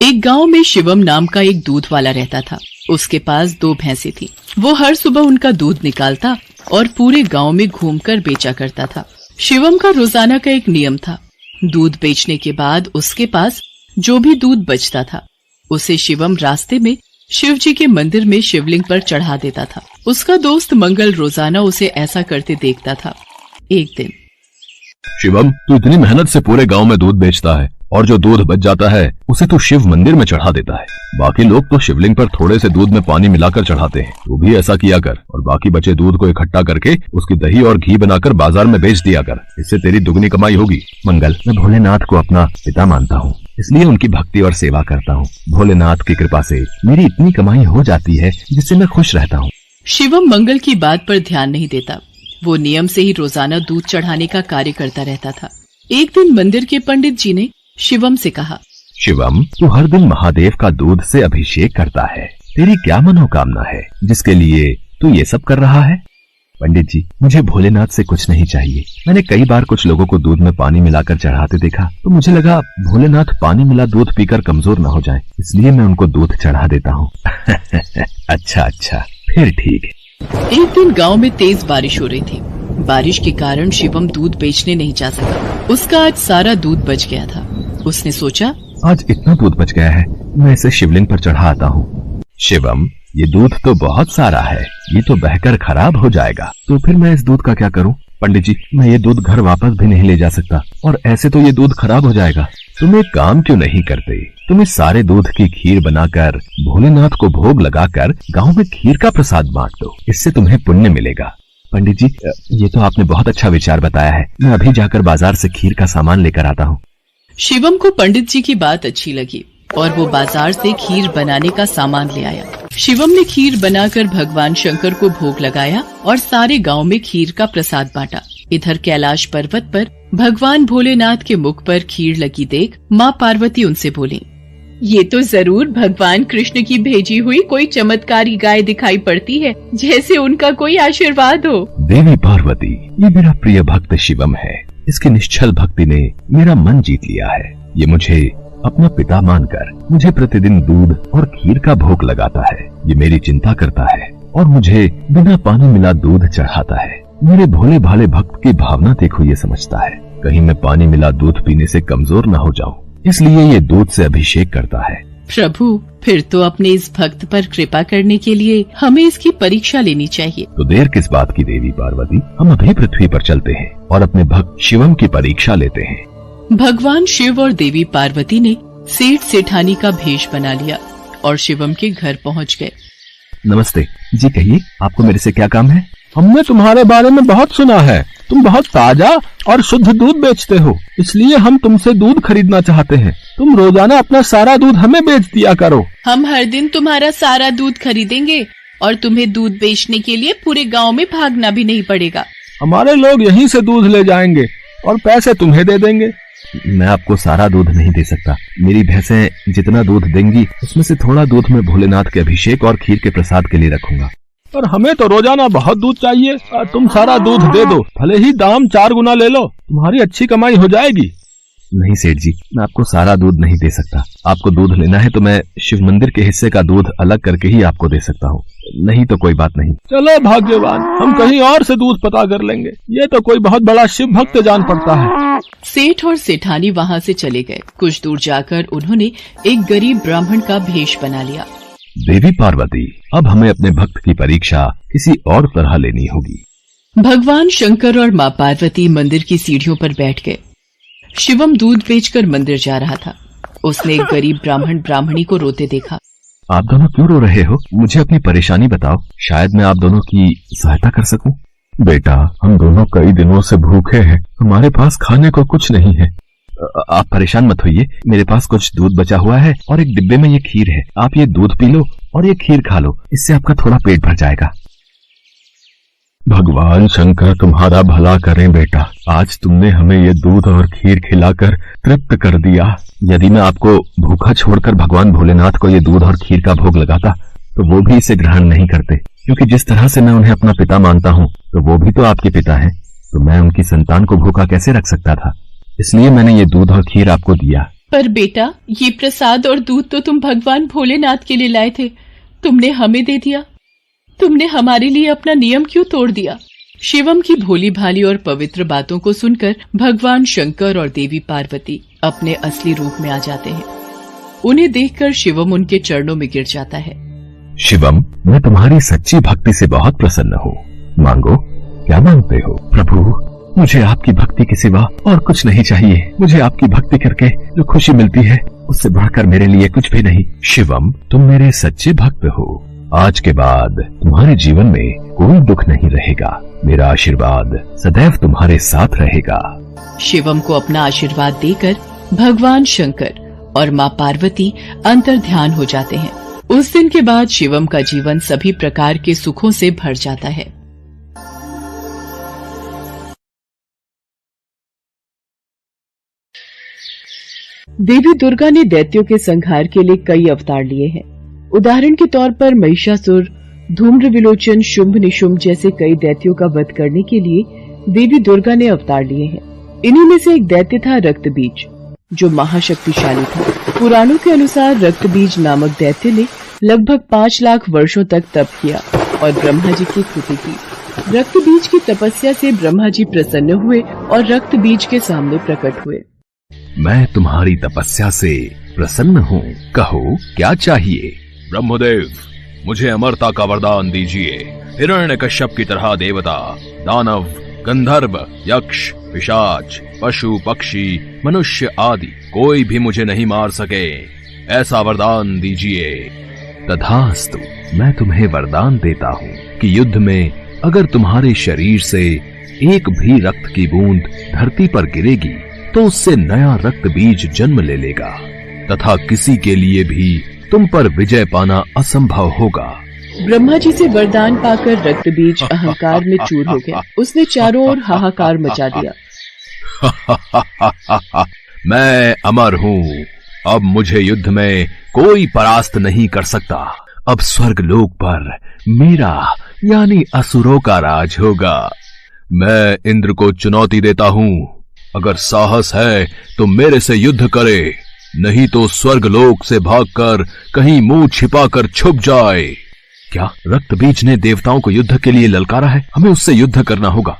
एक गांव में शिवम नाम का एक दूध वाला रहता था। उसके पास 2 भैंसें थी। वो हर सुबह उनका दूध निकालता और पूरे गांव में घूमकर बेचा करता था। शिवम का रोजाना का एक नियम था। दूध बेचने के बाद उसके पास जो भी दूध बचता था उसे शिवम रास्ते में शिव जी के मंदिर में शिवलिंग पर चढ़ा देता था। उसका दोस्त मंगल रोजाना उसे ऐसा करते देखता था। एक दिन, शिवम, तू इतनी मेहनत से पूरे गांव में दूध बेचता है और जो दूध बच जाता है उसे तू शिव मंदिर में चढ़ा देता है। बाकी लोग तो शिवलिंग पर थोड़े से दूध में पानी मिलाकर चढ़ाते हैं। तू भी ऐसा किया कर और बाकी बचे दूध को इकट्ठा करके उसकी दही और घी बनाकर बाजार में बेच दिया कर। इससे तेरी दुगनी कमाई होगी। मंगल, मैं भोलेनाथ को अपना पिता मानता हूँ, इसलिए उनकी भक्ति और सेवा करता हूँ। भोलेनाथ की कृपा से मेरी इतनी कमाई हो जाती है जिससे मैं खुश रहता हूँ। शिवम मंगल की बात पर ध्यान नहीं देता। वो नियम से ही रोजाना दूध चढ़ाने का कार्य करता रहता था। एक दिन मंदिर के पंडित जी ने शिवम से कहा, शिवम, तू हर दिन महादेव का दूध से अभिषेक करता है। तेरी क्या मनोकामना है जिसके लिए तू ये सब कर रहा है? पंडित जी, मुझे भोलेनाथ से कुछ नहीं चाहिए। मैंने कई बार कुछ लोगों को दूध में पानी मिलाकर चढ़ाते देखा तो मुझे लगा भोलेनाथ पानी मिला दूध पीकर कमजोर न हो जाए, इसलिए मैं उनको दूध चढ़ा देता हूँ। अच्छा, फिर ठीक है। एक दिन गांव में तेज बारिश हो रही थी। बारिश के कारण शिवम दूध बेचने नहीं जा सका। उसका आज सारा दूध बच गया था। उसने सोचा, आज इतना दूध बच गया है, मैं इसे शिवलिंग पर चढ़ा आता हूँ। शिवम, ये दूध तो बहुत सारा है, ये तो बहकर खराब हो जाएगा। तो फिर मैं इस दूध का क्या करूँ? पंडित जी, मैं ये दूध घर वापस भी नहीं ले जा सकता और ऐसे तो ये दूध खराब हो जाएगा। तुम एक काम क्यों नहीं करते? तुम इस सारे दूध की खीर बनाकर भोलेनाथ को भोग लगाकर गांव में खीर का प्रसाद बांट दो, इससे तुम्हें पुण्य मिलेगा। पंडित जी, ये तो आपने बहुत अच्छा विचार बताया है। मैं अभी जाकर बाजार से खीर का सामान लेकर आता हूँ। शिवम को पंडित जी की बात अच्छी लगी और वो बाजार से खीर बनाने का सामान ले आया। शिवम ने खीर बनाकर भगवान शंकर को भोग लगाया और सारे गांव में खीर का प्रसाद बांटा। इधर कैलाश पर्वत पर भगवान भोलेनाथ के मुख पर खीर लगी देख माँ पार्वती उनसे बोली, ये तो जरूर भगवान कृष्ण की भेजी हुई कोई चमत्कारी गाय दिखाई पड़ती है, जैसे उनका कोई आशीर्वाद हो। देवी पार्वती, ये मेरा प्रिय भक्त शिवम है। इसकी निश्चल भक्ति ने मेरा मन जीत लिया है। ये मुझे अपना पिता मानकर मुझे प्रतिदिन दूध और खीर का भोग लगाता है। ये मेरी चिंता करता है और मुझे बिना पानी मिला दूध चढ़ाता है। मेरे भोले भाले भक्त की भावना देखो, ये समझता है कहीं मैं पानी मिला दूध पीने से कमजोर न हो जाऊं, इसलिए ये दूध से अभिषेक करता है। प्रभु, फिर तो अपने इस भक्त पर कृपा करने के लिए हमें इसकी परीक्षा लेनी चाहिए। तो देर किस बात की देवी पार्वती, हम अभी पृथ्वी पर चलते हैं और अपने भक्त शिवम की परीक्षा लेते हैं। भगवान शिव और देवी पार्वती ने सेठ सेठानी का भेष बना लिया और शिवम के घर पहुंच गए। नमस्ते जी, कहिए आपको मेरे से क्या काम है? हमने तुम्हारे बारे में बहुत सुना है। तुम बहुत ताजा और शुद्ध दूध बेचते हो, इसलिए हम तुमसे दूध खरीदना चाहते हैं। तुम रोजाना अपना सारा दूध हमें बेच दिया करो। हम हर दिन तुम्हारा सारा दूध खरीदेंगे और तुम्हें दूध बेचने के लिए पूरे गांव में भागना भी नहीं पड़ेगा। हमारे लोग यहीं से दूध ले जाएंगे और पैसे तुम्हें दे देंगे। मैं आपको सारा दूध नहीं दे सकता। मेरी भैंसें जितना दूध देंगी उसमें से थोड़ा दूध मैं भोलेनाथ के अभिषेक और खीर के प्रसाद के लिए रखूंगा। पर हमें तो रोजाना बहुत दूध चाहिए। तुम सारा दूध दे दो, भले ही दाम 4 गुना ले लो, तुम्हारी अच्छी कमाई हो जाएगी। नहीं सेठ जी, मैं आपको सारा दूध नहीं दे सकता। आपको दूध लेना है तो मैं शिव मंदिर के हिस्से का दूध अलग करके ही आपको दे सकता हूँ, नहीं तो कोई बात नहीं। चलो भाग्यवान, हम कहीं और से दूध पता कर लेंगे। ये तो कोई बहुत बड़ा शिव भक्त जान पड़ता है। सेठ और सेठानी वहाँ से चले गए। कुछ दूर जाकर उन्होंने एक गरीब ब्राह्मण का भेष बना लिया। देवी पार्वती, अब हमें अपने भक्त की परीक्षा किसी और तरह लेनी होगी। भगवान शंकर और माँ पार्वती मंदिर की सीढ़ियों पर बैठ गए। शिवम दूध बेचकर मंदिर जा रहा था। उसने एक गरीब ब्राह्मण ब्राह्मणी को रोते देखा। आप दोनों क्यों रो रहे हो? मुझे अपनी परेशानी बताओ, शायद मैं आप दोनों की सहायता कर सकूं। बेटा, हम दोनों कई दिनों से भूखे हैं, हमारे पास खाने को कुछ नहीं है। आप परेशान मत होइए, मेरे पास कुछ दूध बचा हुआ है और एक डिब्बे में ये खीर है। आप ये दूध पी लो और ये खीर खा लो, इससे आपका थोड़ा पेट भर जाएगा। भगवान शंकर तुम्हारा भला करें बेटा, आज तुमने हमें ये दूध और खीर खिलाकर तृप्त कर दिया। यदि मैं आपको भूखा छोड़कर भगवान भोलेनाथ को ये दूध और खीर का भोग लगाता तो वो भी इसे ग्रहण नहीं करते, क्योंकि जिस तरह से मैं उन्हें अपना पिता मानता हूँ तो वो भी तो आपके पिता हैं। तो मैं उनकी संतान को भूखा कैसे रख सकता था, इसलिए मैंने ये दूध और खीर आपको दिया। पर बेटा, ये प्रसाद और दूध तो तुम भगवान भोलेनाथ के लिए लाए थे, तुमने हमें दे दिया। तुमने हमारे लिए अपना नियम क्यों तोड़ दिया? शिवम की भोली भाली और पवित्र बातों को सुनकर भगवान शंकर और देवी पार्वती अपने असली रूप में आ जाते हैं। उन्हें देखकर शिवम उनके चरणों में गिर जाता है। शिवम, मैं तुम्हारी सच्ची भक्ति से बहुत प्रसन्न हूँ। मांगो, क्या मांगते हो? प्रभु, मुझे आपकी भक्ति के सिवा और कुछ नहीं चाहिए। मुझे आपकी भक्ति करके जो खुशी मिलती है, उससे बढ़कर मेरे लिए कुछ भी नहीं। शिवम, तुम मेरे सच्चे भक्त हो। आज के बाद तुम्हारे जीवन में कोई दुख नहीं रहेगा। मेरा आशीर्वाद सदैव तुम्हारे साथ रहेगा। शिवम को अपना आशीर्वाद देकर भगवान शंकर और माँ पार्वती अंतर ध्यान हो जाते हैं। उस दिन के बाद शिवम का जीवन सभी प्रकार के सुखों से भर जाता है। देवी दुर्गा ने दैत्यों के संहार के लिए कई अवतार लिए हैं। उदाहरण के तौर पर महिषासुर, धूम्र विलोचन, शुंभ निशुंभ जैसे कई दैत्यों का वध करने के लिए देवी दुर्गा ने अवतार लिए हैं। इन्हीं में से एक दैत्य था रक्तबीज, जो महाशक्तिशाली था। पुराणों के अनुसार रक्तबीज नामक दैत्य ने लगभग 5 लाख वर्षों तक तप किया और ब्रह्मा जी की स्तुति की। रक्तबीज की तपस्या से ब्रह्मा जी प्रसन्न हुए और रक्तबीज के सामने प्रकट हुए। मैं तुम्हारी तपस्या से प्रसन्न हूँ, कहो क्या चाहिए? ब्रह्मदेव, मुझे अमरता का वरदान दीजिए। हिरण्यकश्यप की तरह देवता, दानव, गंधर्व, यक्ष, पिशाच, पशु, पक्षी, मनुष्य आदि कोई भी मुझे नहीं मार सके, ऐसा वरदान दीजिए। तथास्तु, मैं तुम्हें वरदान देता हूँ कि युद्ध में अगर तुम्हारे शरीर से एक भी रक्त की बूंद धरती पर गिरेगी तो उससे नया रक्त बीज जन्म ले लेगा तथा किसी के लिए भी तुम पर विजय पाना असंभव होगा। ब्रह्मा जी से वरदान पाकर रक्तबीज अहंकार में चूर हो गया। उसने चारों ओर हाहाकार मचा दिया। मैं अमर हूँ, अब मुझे युद्ध में कोई परास्त नहीं कर सकता। अब स्वर्ग लोक पर मेरा यानी असुरों का राज होगा। मैं इंद्र को चुनौती देता हूँ, अगर साहस है तो मेरे से युद्ध करे, नहीं तो स्वर्ग लोक से भागकर कहीं मुंह छिपाकर छुप जाए। क्या रक्तबीज ने देवताओं को युद्ध के लिए ललकारा है? हमें उससे युद्ध करना होगा।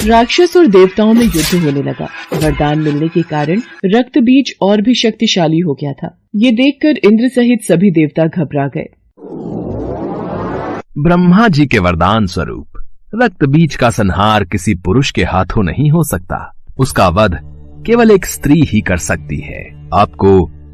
राक्षस और देवताओं में युद्ध होने लगा। वरदान मिलने के कारण रक्तबीज और भी शक्तिशाली हो गया था। ये देखकर इंद्र सहित सभी देवता घबरा गए। ब्रह्मा जी के वरदान स्वरूप रक्तबीज का संहार किसी पुरुष के हाथों नहीं हो सकता। उसका वध केवल एक स्त्री ही कर सकती है। आपको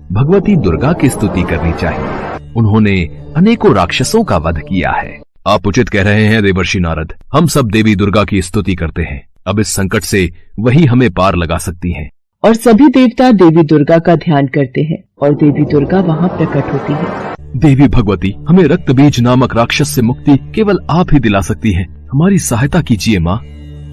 भगवती दुर्गा की स्तुति करनी चाहिए। उन्होंने अनेकों राक्षसों का वध किया है। आप उचित कह रहे हैं देवर्षि नारद। हम सब देवी दुर्गा की स्तुति करते हैं। अब इस संकट से वही हमें पार लगा सकती हैं। और सभी देवता देवी दुर्गा का ध्यान करते हैं और देवी दुर्गा वहाँ प्रकट होती है। देवी भगवती, हमें रक्तबीज नामक राक्षस से मुक्ति केवल आप ही दिला सकती हैं। हमारी सहायता कीजिए माँ।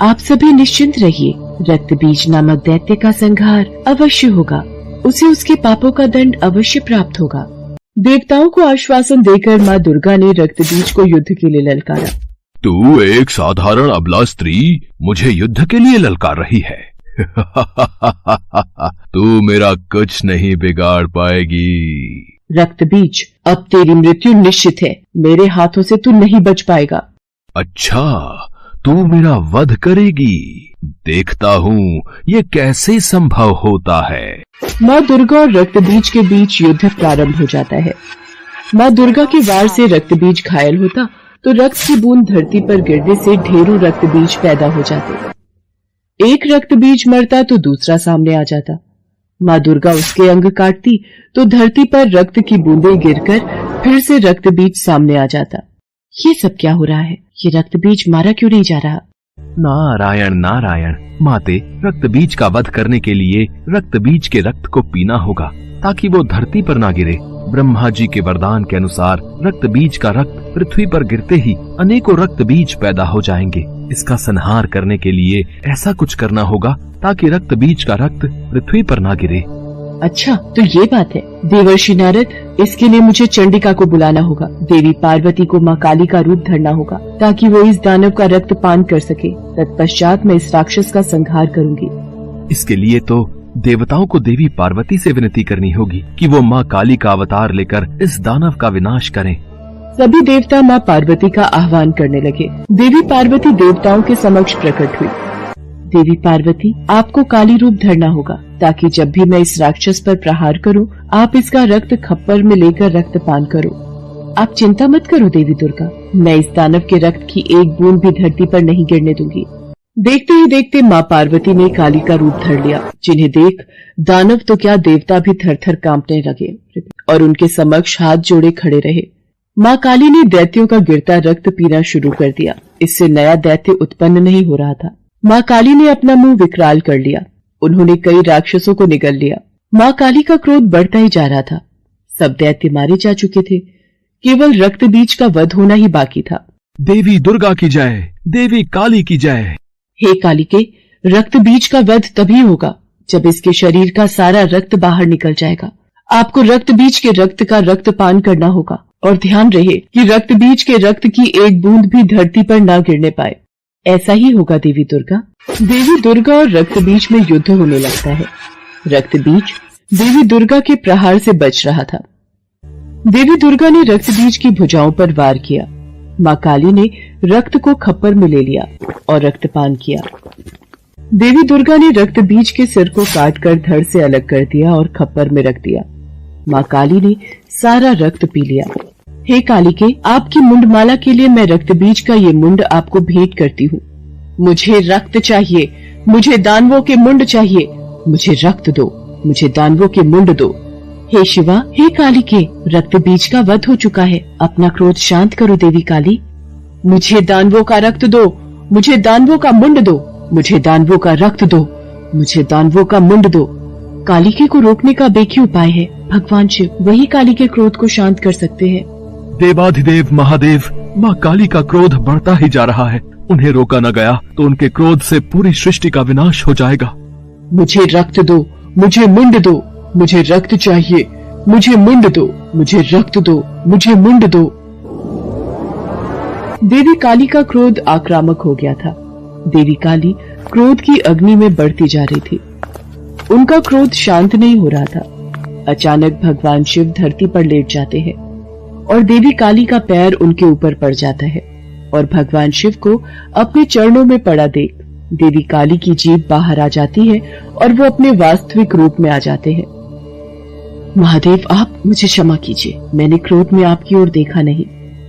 आप सभी निश्चिंत रहिए, रक्तबीज नामक दैत्य का संहार अवश्य होगा। उसे उसके पापों का दंड अवश्य प्राप्त होगा। देवताओं को आश्वासन देकर माँ दुर्गा ने रक्तबीज को युद्ध के लिए ललकारा। तू एक साधारण अबला स्त्री मुझे युद्ध के लिए ललकार रही है। तू मेरा कुछ नहीं बिगाड़ पाएगी। रक्तबीज, अब तेरी मृत्यु निश्चित है। मेरे हाथों से तू नहीं बच पाएगा। अच्छा, तू मेरा वध करेगी? देखता हूँ ये कैसे संभव होता है। माँ दुर्गा और रक्तबीज के बीच युद्ध प्रारंभ हो जाता है। माँ दुर्गा के वार से रक्तबीज घायल होता तो रक्त की बूंद धरती पर गिरने से ढेरों रक्तबीज पैदा हो जाते। एक रक्तबीज मरता तो दूसरा सामने आ जाता। माँ दुर्गा उसके अंग काटती तो धरती पर रक्त की बूंदें गिरकर फिर से रक्तबीज सामने आ जाता। ये सब क्या हो रहा है? ये रक्तबीज मारा क्यों नहीं जा रहा? नारायण नारायण। माते, रक्तबीज का वध करने के लिए रक्तबीज के रक्त को पीना होगा ताकि वो धरती पर ना गिरे। ब्रह्मा जी के वरदान के अनुसार रक्तबीज का रक्त पृथ्वी पर गिरते ही अनेकों रक्तबीज पैदा हो जाएंगे। इसका संहार करने के लिए ऐसा कुछ करना होगा ताकि रक्तबीज का रक्त पृथ्वी पर ना गिरे। अच्छा, तो ये बात है। देवर्षि नारद, इसके लिए मुझे चंडिका को बुलाना होगा। देवी पार्वती को माँ काली का रूप धरना होगा ताकि वो इस दानव का रक्त पान कर सके। तत्पश्चात मैं इस राक्षस का संहार करूंगी। इसके लिए तो देवताओं को देवी पार्वती से विनती करनी होगी कि वो माँ काली का अवतार लेकर इस दानव का विनाश करें। सभी देवता माँ पार्वती का आह्वान करने लगे। देवी पार्वती देवताओं के समक्ष प्रकट हुई। देवी पार्वती, आपको काली रूप धरना होगा ताकि जब भी मैं इस राक्षस पर प्रहार करूं, आप इसका रक्त खप्पर में लेकर रक्तपान करो। आप चिंता मत करो देवी दुर्गा, मैं इस दानव के रक्त की एक बूंद भी धरती पर नहीं गिरने दूंगी। देखते ही देखते माँ पार्वती ने काली का रूप धर लिया, जिन्हें देख दानव तो क्या देवता भी थर थर कांपने लगे और उनके समक्ष हाथ जोड़े खड़े रहे। माँ काली ने दैत्यों का गिरता रक्त पीना शुरू कर दिया। इससे नया दैत्य उत्पन्न नहीं हो रहा था। माँ काली ने अपना मुंह विकराल कर लिया। उन्होंने कई राक्षसों को निगल लिया। माँ काली का क्रोध बढ़ता ही जा रहा था। सब दैत्य मारे जा चुके थे, केवल रक्त बीज का वध होना ही बाकी था। देवी दुर्गा की जय, देवी काली की जय। हे कालिके, रक्त बीज का वध तभी होगा जब इसके शरीर का सारा रक्त बाहर निकल जाएगा। आपको रक्त बीज के रक्त का रक्तपान करना होगा और ध्यान रहे कि रक्त बीज के रक्त की एक बूंद भी धरती पर न गिरने पाए। ऐसा ही होगा देवी दुर्गा। देवी दुर्गा और रक्त बीज में युद्ध होने लगता है। रक्त बीज देवी दुर्गा के प्रहार से बच रहा था। देवी दुर्गा ने रक्त बीज की भुजाओं पर वार किया। माँ काली ने रक्त को खप्पर में ले लिया और रक्तपान किया। देवी दुर्गा ने रक्त बीज के सिर को काटकर धड़ से अलग कर दिया और खप्पर में रख दिया। माँ काली ने सारा रक्त पी लिया। हे कालिके, आपकी मुंडमाला के लिए मैं रक्त बीज का ये मुंड आपको भेंट करती हूँ। मुझे रक्त चाहिए, मुझे दानवों के मुंड चाहिए, मुझे रक्त दो, मुझे दानवों के मुंड दो। हे शिवा, हे कालिके, रक्त बीज का वध हो चुका है, अपना क्रोध शांत करो देवी काली। मुझे दानवों का रक्त दो, मुझे दानवों का मुंड दो, मुझे दानवों का रक्त दो, मुझे दानवों का मुंड दो। कालिके को रोकने का एक ही उपाय है, भगवान शिव, वही काली के क्रोध को शांत कर सकते हैं। देवाधिदेव महादेव, माँ काली का क्रोध बढ़ता ही जा रहा है। उन्हें रोका न गया तो उनके क्रोध से पूरी सृष्टि का विनाश हो जाएगा। मुझे रक्त दो, मुझे मुंड दो, मुझे रक्त चाहिए, मुझे मुंड दो, मुझे रक्त दो, मुझे मुंड दो। देवी काली का क्रोध आक्रामक हो गया था। देवी काली क्रोध की अग्नि में बढ़ती जा रही थी। उनका क्रोध शांत नहीं हो रहा था। अचानक भगवान शिव धरती पर लेट जाते हैं और देवी काली का पैर उनके ऊपर पड़ जाता है और भगवान शिव को अपने चरणों में पड़ा देख देवी काली की जीभ बाहर आ जाती है और वो अपने वास्तविक रूप में आ जाते हैं। महादेव, आप मुझे क्षमा कीजिए, मैंने क्रोध में आपकी ओर देखा नहीं।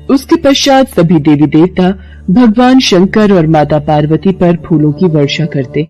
उसके पश्चात सभी देवी देवता भगवान शंकर और माता पार्वती पर फूलों की वर्षा करते